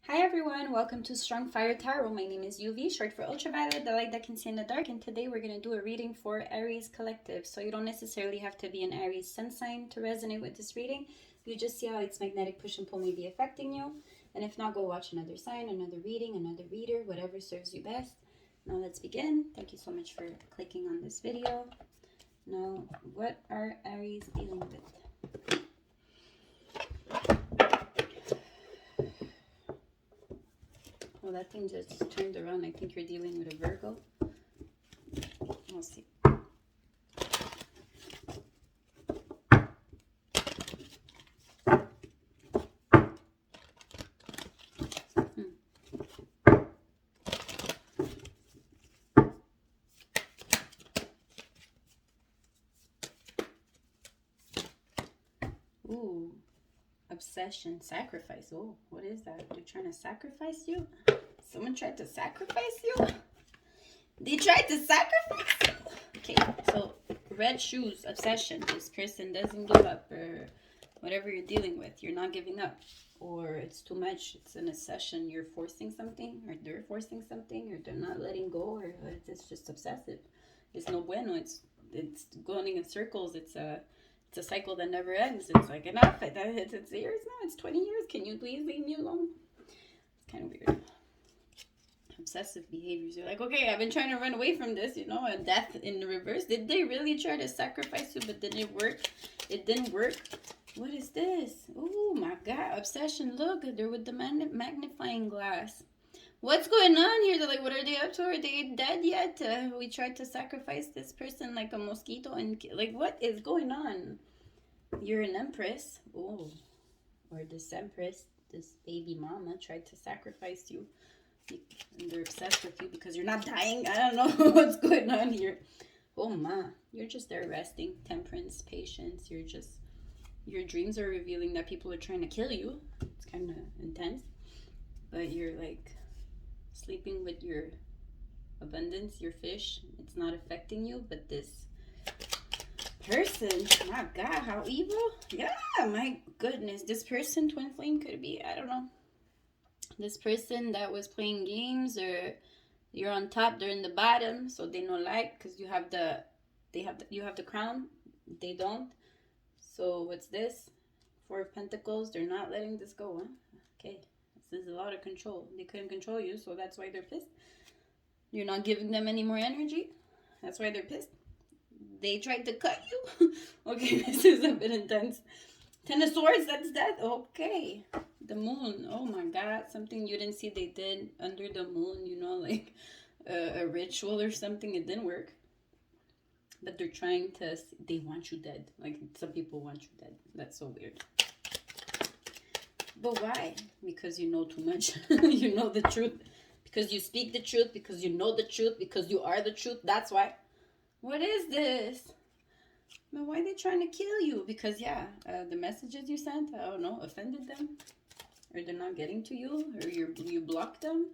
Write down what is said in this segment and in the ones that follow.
Hi everyone, welcome to Strong Fire Tarot. My name is UV, short for Ultraviolet, the light that can see in the dark, and today we're going to do a reading for Aries collective. So you don't necessarily have to be an Aries sun sign to resonate with this reading. You just see how its magnetic push and pull may be affecting you. And if not, go watch another sign, another reading, another reader, whatever serves you best. Now let's begin. Thank you so much for clicking on this video. Now, what are Aries dealing with? Well, that thing just turned around. I think you're dealing with a Virgo. We'll see. Ooh, obsession, sacrifice. Oh, what is that? They're trying to sacrifice you? Someone tried to sacrifice you? They tried to sacrifice you? Okay, so red shoes, obsession. This person doesn't give up, or whatever you're dealing with, you're not giving up. Or it's too much, it's an obsession, you're forcing something, or they're forcing something, or they're not letting go, or it's just obsessive. It's no bueno, it's going in circles, it's a cycle that never ends. It's like enough. It's years now. It's 20 years. Can you please leave me alone? It's kind of weird. Obsessive behaviors. You're like, okay, I've been trying to run away from this, and death in the reverse. Did they really try to sacrifice you, but didn't it work? It didn't work. What is this? Oh my God. Obsession. Look, they're with the magnifying glass. What's going on here? They're like, what are they up to? Are they dead yet? We tried to sacrifice this person like a mosquito, and like, what is going on? You're an empress. Oh, or this empress, this baby mama tried to sacrifice you. And they're obsessed with you because you're not dying. I don't know what's going on here. Oh ma, you're just there resting. Temperance, patience. Your dreams are revealing that people are trying to kill you. It's kind of intense. But you're like sleeping with your abundance, your fish. It's not affecting you, but this person, my God, how evil. Yeah, my goodness. This person, twin flame, could be, I don't know. This person that was playing games, or you're on top, they're in the bottom, so they don't like, because you have the crown, they don't. So what's this? Four of Pentacles. They're not letting this go, huh? Okay, this is a lot of control. They couldn't control you, so that's why they're pissed. You're not giving them any more energy. That's why they're pissed. They tried to cut you. Okay, this is a bit intense. Ten of Swords, that's that. Okay. The moon. Oh my God. Something you didn't see they did under the moon, like a ritual or something. It didn't work. But they're trying to, they want you dead. Like some people want you dead. That's so weird. But why? Because you know too much. You know the truth. Because you speak the truth. Because you know the truth. Because you are the truth. That's why. What is this? But why are they trying to kill you? Because, the messages you sent, I don't know, offended them. Or they're not getting to you. Or you blocked them.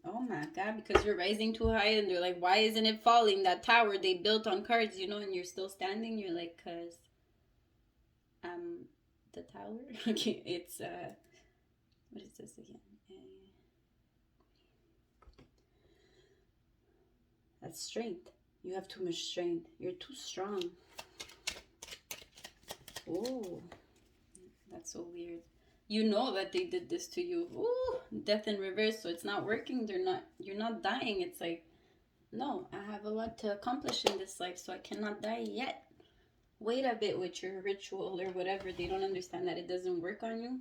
Oh my God, because you're rising too high and they're like, why isn't it falling? That tower they built on cards, and you're still standing. You're like, because I'm the tower. Okay, it's, what is this again? That's strength. You have too much strength. You're too strong. Oh, that's so weird. You know that they did this to you. Ooh, death in reverse. So it's not working. You're not dying. It's like, no, I have a lot to accomplish in this life, so I cannot die yet. Wait a bit with your ritual or whatever. They don't understand that it doesn't work on you.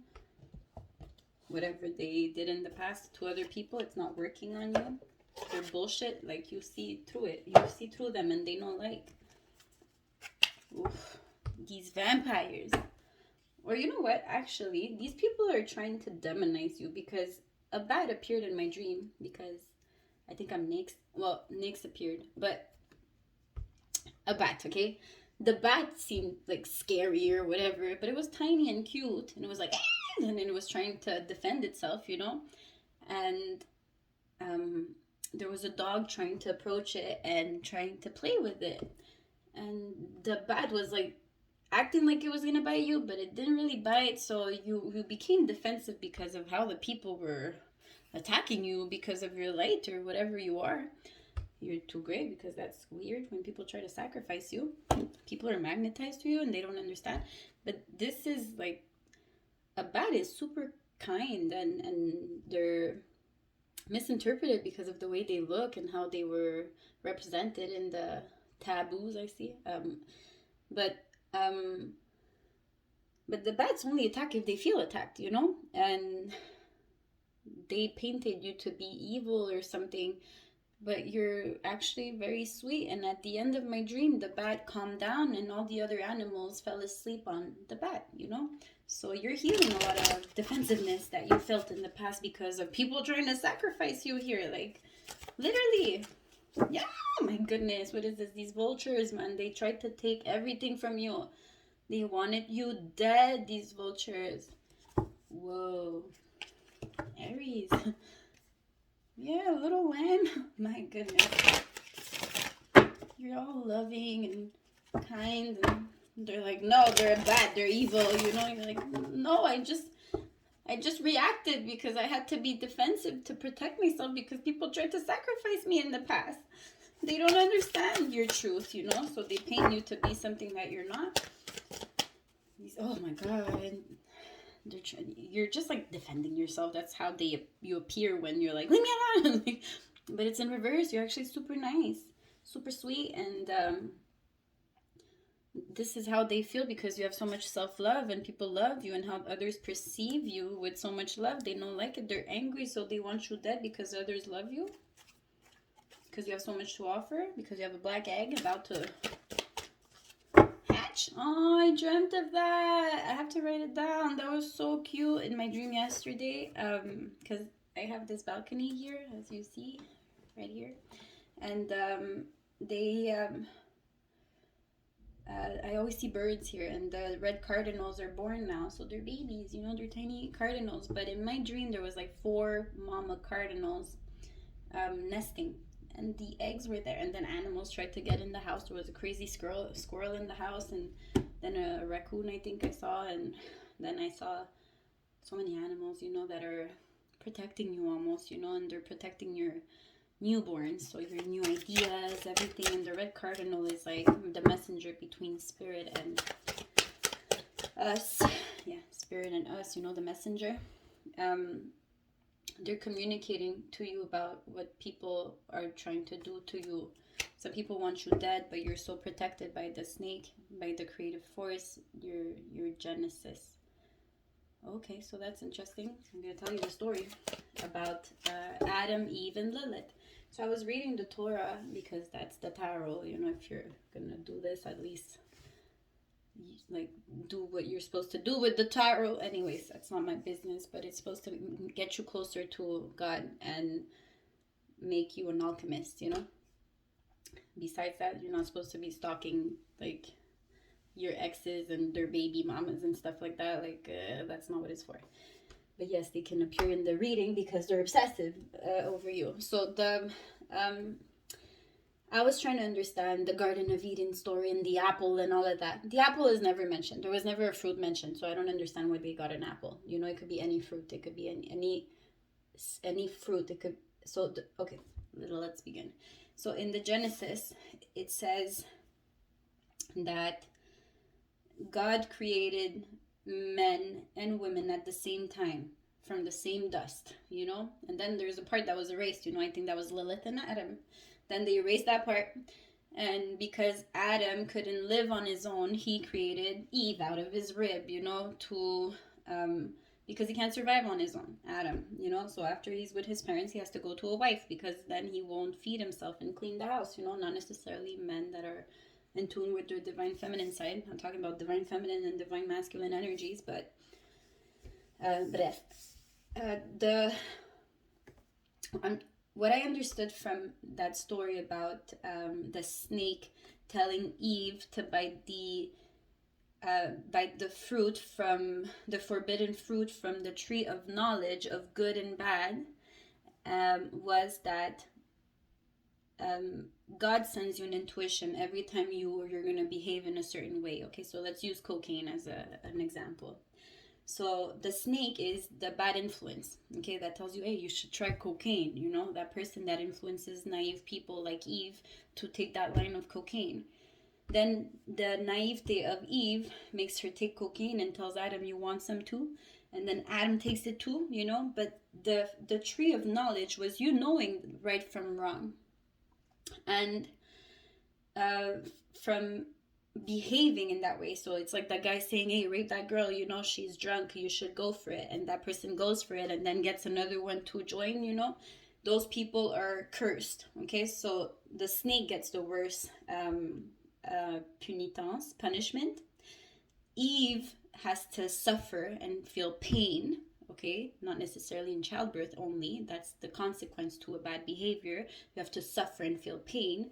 Whatever they did in the past to other people, it's not working on you. They're bullshit. Like, you see through it. You see through them, and they don't like. Oof. These vampires. Or you know what? Actually, these people are trying to demonize you because a bat appeared in my dream. Because I think I'm Nyx. Well, Nyx appeared, but a bat, okay? The bat seemed like scary or whatever, but it was tiny and cute, and it was like, and then it was trying to defend itself, and there was a dog trying to approach it and trying to play with it, and the bat was like acting like it was gonna bite you, but it didn't really bite. So you became defensive because of how the people were attacking you because of your light or whatever you are. You're too gray, because that's weird when people try to sacrifice you. People are magnetized to you and they don't understand. But this is like, a bat is super kind, and they're misinterpreted because of the way they look and how they were represented in the taboos I see. But um, but the bats only attack if they feel attacked, you know? And they painted you to be evil or something, but you're actually very sweet. And at the end of my dream, the bat calmed down and all the other animals fell asleep on the bat, you know? So you're healing a lot of defensiveness that you felt in the past because of people trying to sacrifice you here. Like, literally. Yeah, my goodness. What is this? These vultures, man. They tried to take everything from you. They wanted you dead, these vultures. Whoa. Aries. Yeah, little lamb. My goodness. You're all loving and kind, and they're like, no, they're bad, they're evil, you know? You're like, no, I just reacted because I had to be defensive to protect myself because people tried to sacrifice me in the past. They don't understand your truth, you know? So they paint you to be something that you're not. Oh my God. You're just like defending yourself. That's how you appear when you're like, leave me alone. But it's in reverse. You're actually super nice, super sweet, and this is how they feel because you have so much self-love and people love you, and how others perceive you with so much love. They don't like it. They're angry, so they want you dead because others love you, because you have so much to offer, because you have a black egg about to hatch. Oh, I dreamt of that. I have to write it down. That was so cute in my dream yesterday, because I have this balcony here, as you see right here, and I always see birds here, and the red cardinals are born now, so they're babies, you know, they're tiny cardinals. But in my dream, there was like 4 mama cardinals nesting, and the eggs were there. And then animals tried to get in the house. There was a crazy squirrel in the house, and then a raccoon, I think I saw, and then I saw so many animals, you know, that are protecting you almost, you know, and they're protecting your newborns, so your new ideas, everything. And the red cardinal is like the messenger between spirit and us. Yeah, spirit and us, you know, the messenger. They're communicating to you about what people are trying to do to you. Some people want you dead, but you're so protected by the snake, by the creative force, your Genesis. Okay, so that's interesting. I'm going to tell you the story about Adam, Eve, and Lilith. So I was reading the Torah because that's the tarot. You know, if you're going to do this, at least like do what you're supposed to do with the tarot. Anyways, that's not my business, but it's supposed to get you closer to God and make you an alchemist, you know? Besides that, you're not supposed to be stalking like your exes and their baby mamas and stuff like that. Like that's not what it's for. But yes, they can appear in the reading because they're obsessive over you. So I was trying to understand the Garden of Eden story and the apple and all of that. The apple is never mentioned. There was never a fruit mentioned, so I don't understand why they got an apple. You know, it could be any fruit. It could be any fruit. It could. So okay, let's begin. So in the Genesis, it says that God created men and women at the same time from the same dust, you know? And then there's a part that was erased, you know? I think that was Lilith and Adam. Then they erased that part. And because Adam couldn't live on his own, he created Eve out of his rib, you know, because he can't survive on his own, Adam, you know? So after he's with his parents, he has to go to a wife because then he won't feed himself and clean the house, you know? Not necessarily men that are in tune with their divine feminine side. I'm talking about divine feminine and divine masculine energies, but what I understood from that story about the snake telling Eve to bite the fruit from the forbidden fruit from the tree of knowledge of good and bad was that God sends you an intuition every time you're going to behave in a certain way. Okay, so let's use cocaine as an example. So the snake is the bad influence, okay, that tells you, hey, you should try cocaine, you know, that person that influences naive people like Eve to take that line of cocaine. Then the naivete of Eve makes her take cocaine and tells Adam, you want some too? And then Adam takes it too, you know, but the tree of knowledge was you knowing right from wrong. And from behaving in that way. So it's like that guy saying, hey, rape that girl, you know, she's drunk, you should go for it. And that person goes for it and then gets another one to join, you know. Those people are cursed. Okay, so the snake gets the worst punishment. Eve has to suffer and feel pain. Okay, not necessarily in childbirth only. That's the consequence to a bad behavior. You have to suffer and feel pain,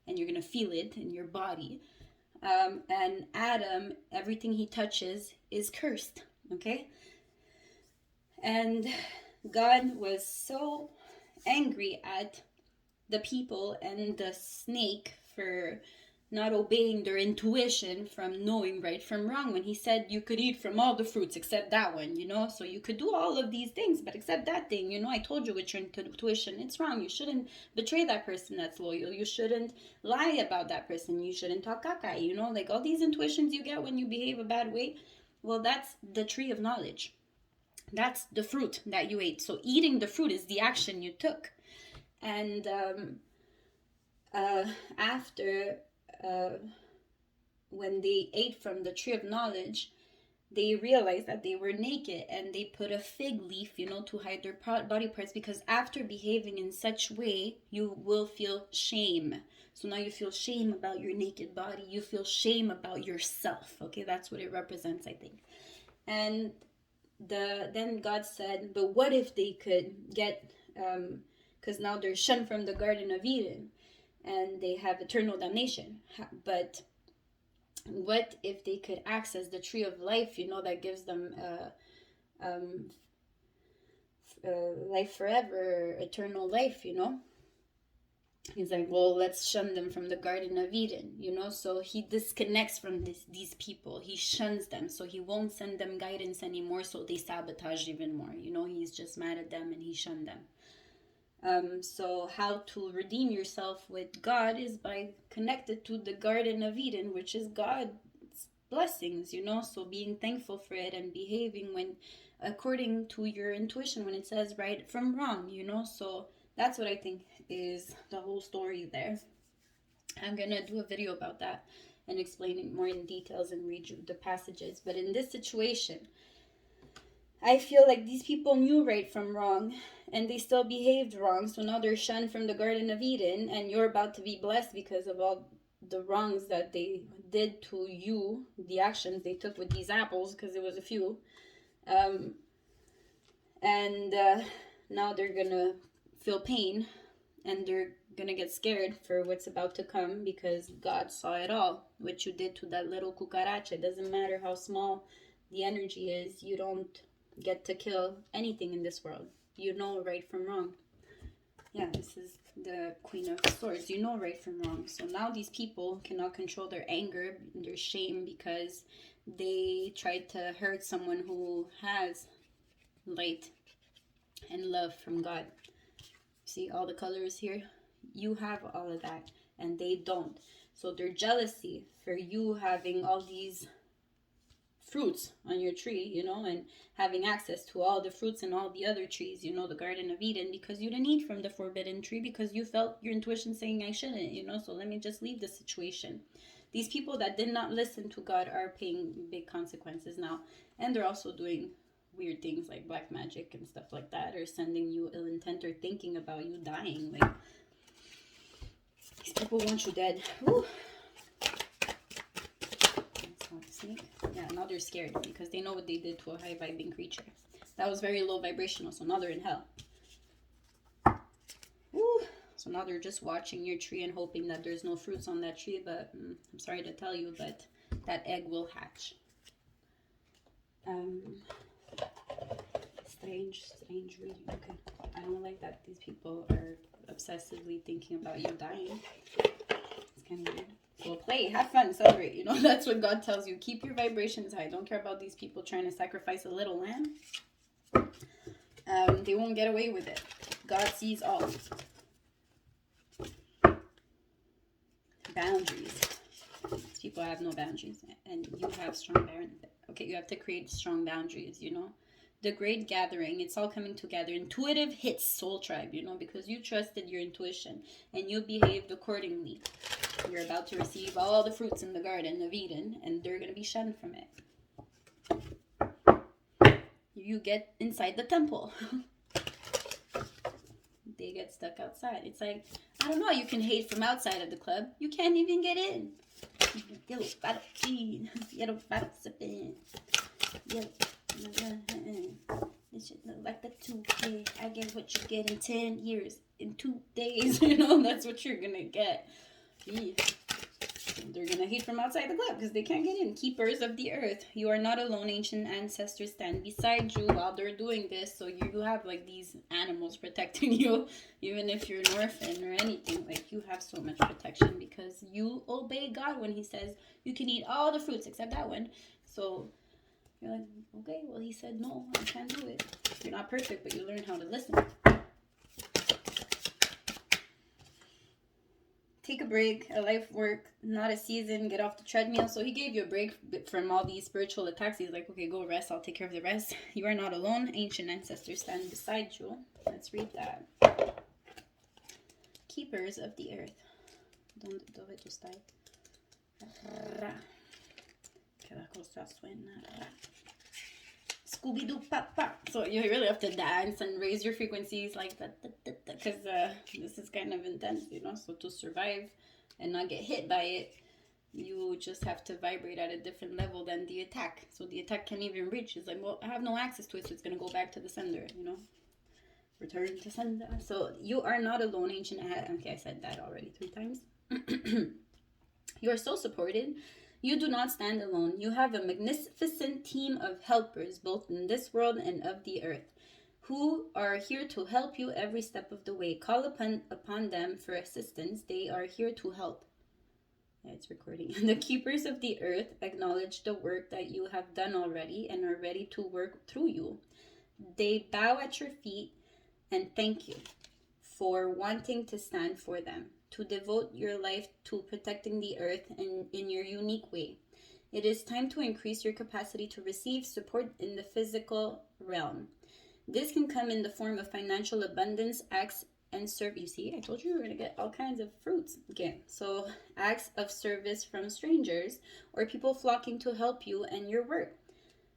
and you're gonna feel it in your body. And Adam, everything he touches is cursed. Okay, and God was so angry at the people and the snake for not obeying their intuition from knowing right from wrong when he said you could eat from all the fruits except that one, you know, so you could do all of these things but except that thing, you know, I told you with your intuition it's wrong. You shouldn't betray that person that's loyal, you shouldn't lie about that person, you shouldn't talk caca, you know, like all these intuitions you get when you behave a bad way. Well, that's the tree of knowledge, that's the fruit that you ate. So eating the fruit is the action you took. And after when they ate from the tree of knowledge, they realized that they were naked and they put a fig leaf, you know, to hide their body parts, because after behaving in such way, you will feel shame. So now you feel shame about your naked body. You feel shame about yourself. Okay, that's what it represents, I think. And then God said, but what if they could get, because now they're shunned from the Garden of Eden and they have eternal damnation. But what if they could access the tree of life, you know, that gives them life forever, eternal life, you know? He's like, well, let's shun them from the Garden of Eden, you know? So he disconnects from these people. He shuns them, so he won't send them guidance anymore, so they sabotage even more, you know? He's just mad at them and he shunned them. So how to redeem yourself with God is by connected to the Garden of Eden, which is God's blessings, you know, so being thankful for it and behaving when according to your intuition when it says right from wrong, you know. So that's what I think is the whole story there. I'm gonna do a video about that and explain it more in details and read you the passages. But in this situation, I feel like these people knew right from wrong and they still behaved wrong. So now they're shunned from the Garden of Eden and you're about to be blessed because of all the wrongs that they did to you, the actions they took with these apples, because it was a few. And now they're going to feel pain and they're going to get scared for what's about to come because God saw it all. What you did to that little cucaracha, it doesn't matter how small the energy is, you don't get to kill anything in this world. You know right from wrong. Yeah, this is the Queen of Swords. You know right from wrong. So now these people cannot control their anger, their shame, because they tried to hurt someone who has light and love from God. See all the colors here? You have all of that and they don't. So their jealousy for you having all these fruits on your tree, you know, and having access to all the fruits and all the other trees, you know, the Garden of Eden, because you didn't eat from the forbidden tree because you felt your intuition saying I shouldn't, you know, so let me just leave the situation. These people that did not listen to God are paying big consequences now, and they're also doing weird things like black magic and stuff like that, or sending you ill intent or thinking about you dying. Like, these people want you dead. Woo. Snake. Yeah, now they're scared because they know what they did to a high vibing creature. That was very low vibrational, so now they're in hell. Woo. So now they're just watching your tree and hoping that there's no fruits on that tree, but I'm sorry to tell you, but that egg will hatch. Strange reading. Okay, I don't like that these people are obsessively thinking about you dying. It's kind of weird. So play, have fun, celebrate. You know, that's what God tells you. Keep your vibrations high. Don't care about these people trying to sacrifice a little lamb. They won't get away with it. God sees all. Boundaries. These people have no boundaries, and you have strong boundaries. Okay, you have to create strong boundaries, you know. The great gathering, it's all coming together. Intuitive hits, soul tribe, you know, because you trusted your intuition and you behaved accordingly. You're about to receive all the fruits in the Garden of Eden, and they're going to be shunned from it. You get inside the temple. They get stuck outside. It's like, I don't know, you can hate from outside of the club. You can't even get in. Yellow bottle tea, yellow bottle sipping, yellow. This shit look like the 2K. I get what you get in 10 years, in 2 days. You know, that's what you're gonna get. Yeah. They're gonna hate from outside the club because they can't get in. Keepers of the earth, you are not alone. Ancient ancestors stand beside you while they're doing this. So you have like these animals protecting you, even if you're an orphan or anything. Like, you have so much protection because you obey God when He says you can eat all the fruits except that one. So you're like, okay, well, He said no, I can't do it. You're not perfect, but you learn how to listen. Take a break, a life work, not a season, get off the treadmill. So He gave you a break from all these spiritual attacks. He's like, okay, go rest, I'll take care of the rest. You are not alone. Ancient ancestors stand beside you. Let's read that. Keepers of the earth. Dove tu stai? Que la cosa suena. Scooby-Doo papa. So you really have to dance and raise your frequencies like that, because this is kind of intense, you know. So to survive and not get hit by it, you just have to vibrate at a different level than the attack. So the attack can't even reach. It's like, well, I have no access to it, so it's going to go back to the sender, you know. Return to sender. So you are not alone, ancient. Okay, I said that already 3 times. You are so supported. You do not stand alone. You have a magnificent team of helpers, both in this world and of the earth, who are here to help you every step of the way. Call upon them for assistance. They are here to help. Yeah, it's recording. The keepers of the earth acknowledge the work that you have done already and are ready to work through you. They bow at your feet and thank you for wanting to stand for them, to devote your life to protecting the earth in your unique way. It is time to increase your capacity to receive support in the physical realm. This can come in the form of financial abundance, acts and service. You see, I told you we were going to get all kinds of fruits. Okay, so acts of service from strangers or people flocking to help you and your work.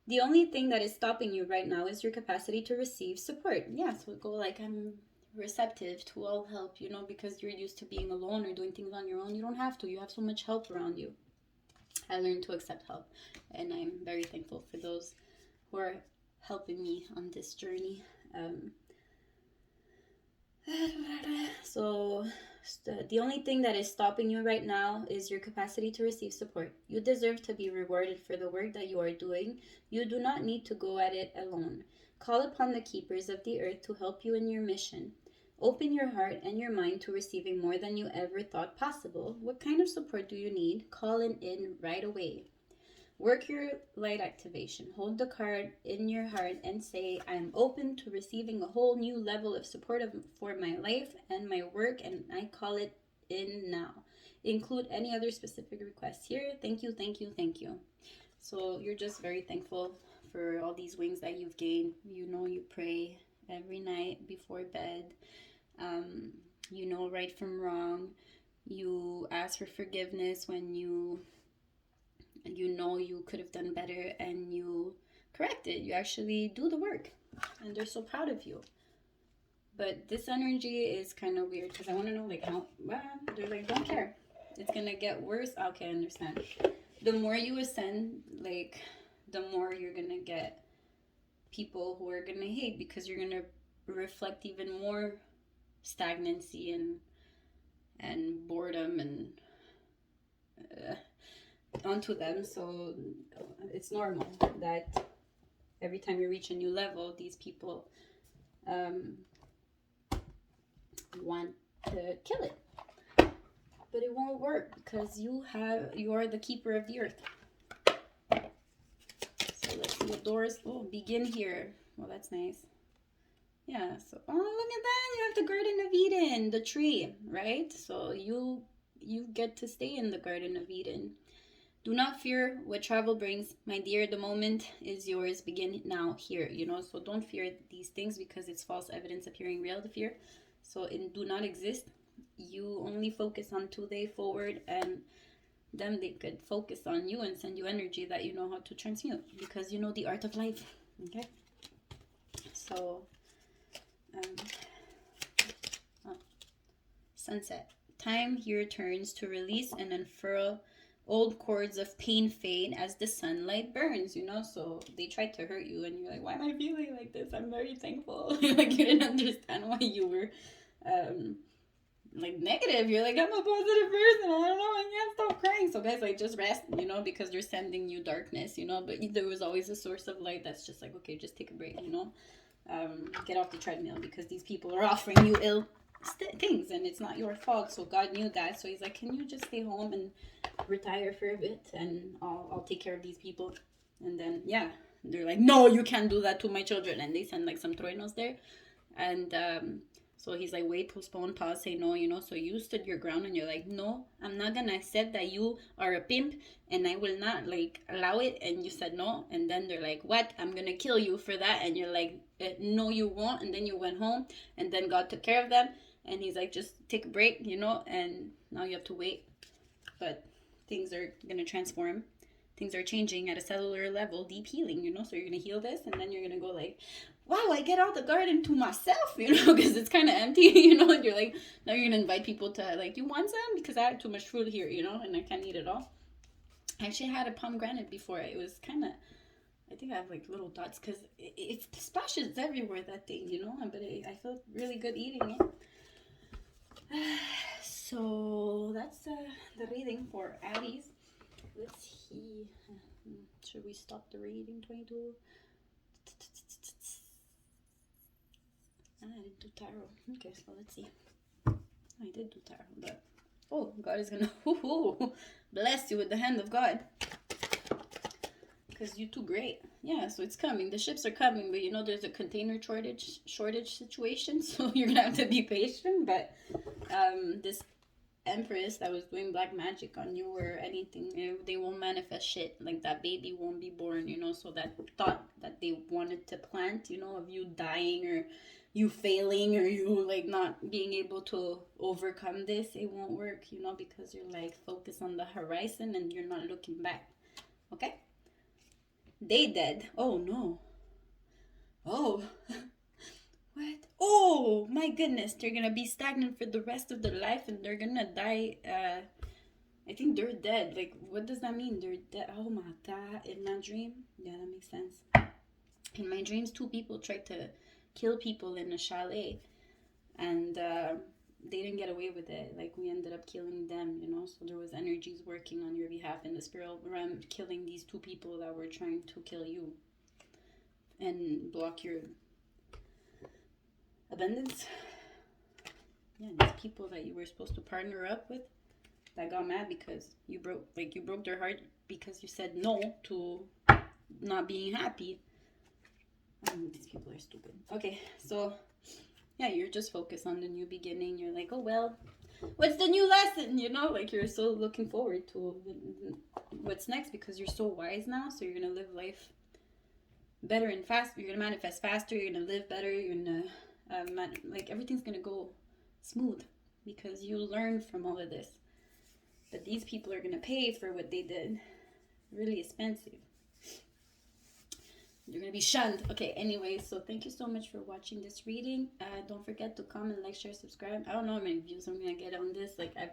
The only thing that is stopping you right now is your capacity to receive support. Yeah, so go like, I'm receptive to all help, you know, because you're used to being alone or doing things on your own. You don't have to. You have so much help around you. I learned to accept help, and I'm very thankful for those who are helping me on this journey. So the only thing that is stopping you right now is your capacity to receive support. You deserve to be rewarded for the work that you are doing. You do not need to go at it alone. Call upon the keepers of the earth to help you in your mission. Open your heart and your mind to receiving more than you ever thought possible. What kind of support do you need? Call it in right away. Work your light activation. Hold the card in your heart and say, I am open to receiving a whole new level of support for my life and my work, and I call it in now. Include any other specific requests here. Thank you, thank you, thank you. So you're just very thankful for all these wings that you've gained. You know, you pray every night before bed. You know right from wrong. You ask for forgiveness when you know you could have done better, and you correct it. You actually do the work, and they're so proud of you. But this energy is kind of weird because I want to know, like, how, well, they're like, don't care. It's going to get worse. Okay, I understand. The more you ascend, like, the more you're going to get people who are going to hate, because you're going to reflect even more stagnancy and boredom and onto them. So it's normal that every time you reach a new level, these people want to kill it. But it won't work because you are the keeper of the earth. So let's see what doors. Oh, begin here. Well, that's nice. Yeah, so oh, look at that. You have the Garden of Eden, the tree, right? So you get to stay in the Garden of Eden. Do not fear what travel brings, my dear. The moment is yours. Begin now, here. So don't fear these things because it's false evidence appearing real to fear. So it do not exist. You only focus on today forward, and then they could focus on you and send you energy that you know how to transmute because you know the art of life. Okay. So sunset. Time here turns to release and unfurl old cords of pain fade as the sunlight burns, so they tried to hurt you and you're like, why am I feeling like this? I'm very thankful. Like you didn't understand why you were like negative. You're like, I'm a positive person, I don't know, I can't stop crying. So guys, like, just rest, because they're sending you darkness, but there was always a source of light that's just like, okay, just take a break, get off the treadmill because these people are offering you ill things and it's not your fault. So God knew that, so he's like, can you just stay home and retire for a bit and I'll take care of these people. And then they're like, no, you can't do that to my children, and they send like some truenos there. And so he's like, wait, postpone, pause, say no, so you stood your ground and you're like, no, I'm not gonna accept that you are a pimp and I will not like allow it. And you said no, and then they're like, what, I'm gonna kill you for that. And you're like, no you won't. And then you went home and then God took care of them, and he's like, just take a break, and now you have to wait. But things are gonna transform, things are changing at a cellular level, deep healing, so you're gonna heal this, and then you're gonna go like, wow, I get all the garden to myself, because it's kind of empty, and you're like, now you're gonna invite people to like, you want some? Because I had too much fruit here, and I can't eat it all. I actually had a pomegranate before. It was kind of, I think I have like little dots because it splashes everywhere, that thing, but I felt really good eating it. So that's the reading for Aries. Let's see. Should we stop the reading? 22. I didn't do tarot. Okay, so let's see. I did do tarot, but God is gonna bless you with the hand of God because you're too great. Yeah, so it's coming. The ships are coming, but there's a container shortage situation, so you're gonna have to be patient. But this Empress that was doing black magic on you or anything, they won't manifest shit. Like that baby won't be born, so that thought that they wanted to plant, of you dying or you failing or you like not being able to overcome this, it won't work, because you're like focused on the horizon and you're not looking back. Okay, they dead. Oh no. Oh. What? Oh my goodness, they're gonna be stagnant for the rest of their life and they're gonna die. I think they're dead. Like, what does that mean? They're dead. Oh my God. In my dream? Yeah, that makes sense. In my dreams, 2 people tried to kill people in a chalet and they didn't get away with it. Like, we ended up killing them, so there was energies working on your behalf in the spirit realm, killing these 2 people that were trying to kill you and block your abundance. Yeah, these people that you were supposed to partner up with that got mad because you broke their heart because you said no to not being happy. These people are stupid. Okay, so yeah, you're just focused on the new beginning. You're like, oh well, what's the new lesson? Like you're so looking forward to what's next because you're so wise now. So you're gonna live life better and faster. You're gonna manifest faster. You're gonna live better. You're gonna like everything's gonna go smooth because you learned from all of this. But these people are gonna pay for what they did. Really expensive. You're gonna be shunned. Okay, anyway, so thank you so much for watching this reading. Don't forget to comment, like, share, subscribe. I don't know how many views I'm gonna get on this. Like, I've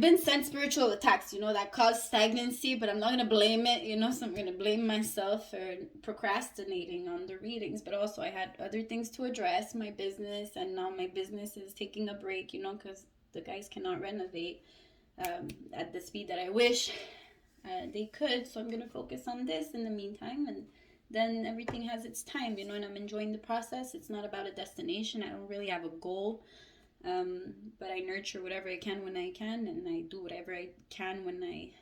been sent spiritual attacks, that cause stagnancy, but I'm not going to blame it, so I'm going to blame myself for procrastinating on the readings. But also I had other things to address, my business, and now my business is taking a break, because the guys cannot renovate at the speed that I wish they could. So I'm going to focus on this in the meantime and then everything has its time, you know, and I'm enjoying the process. It's not about a destination. I don't really have a goal. But I nurture whatever I can when I can, and I do whatever I can when I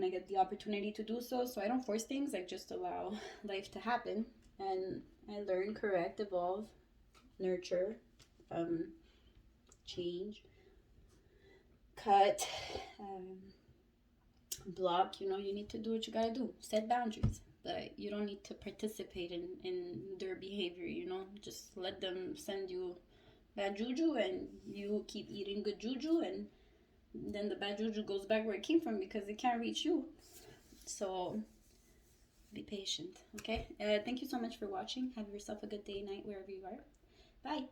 get the opportunity to do so. So I don't force things. I just allow life to happen, and I learn, correct, evolve, nurture, change, cut, block. You know, you need to do what you gotta do. Set boundaries, but you don't need to participate in their behavior. You know, just let them send you bad juju, and you keep eating good juju, and then the bad juju goes back where it came from because it can't reach you. So be patient, okay? Thank you so much for watching. Have yourself a good day, night, wherever you are. Bye.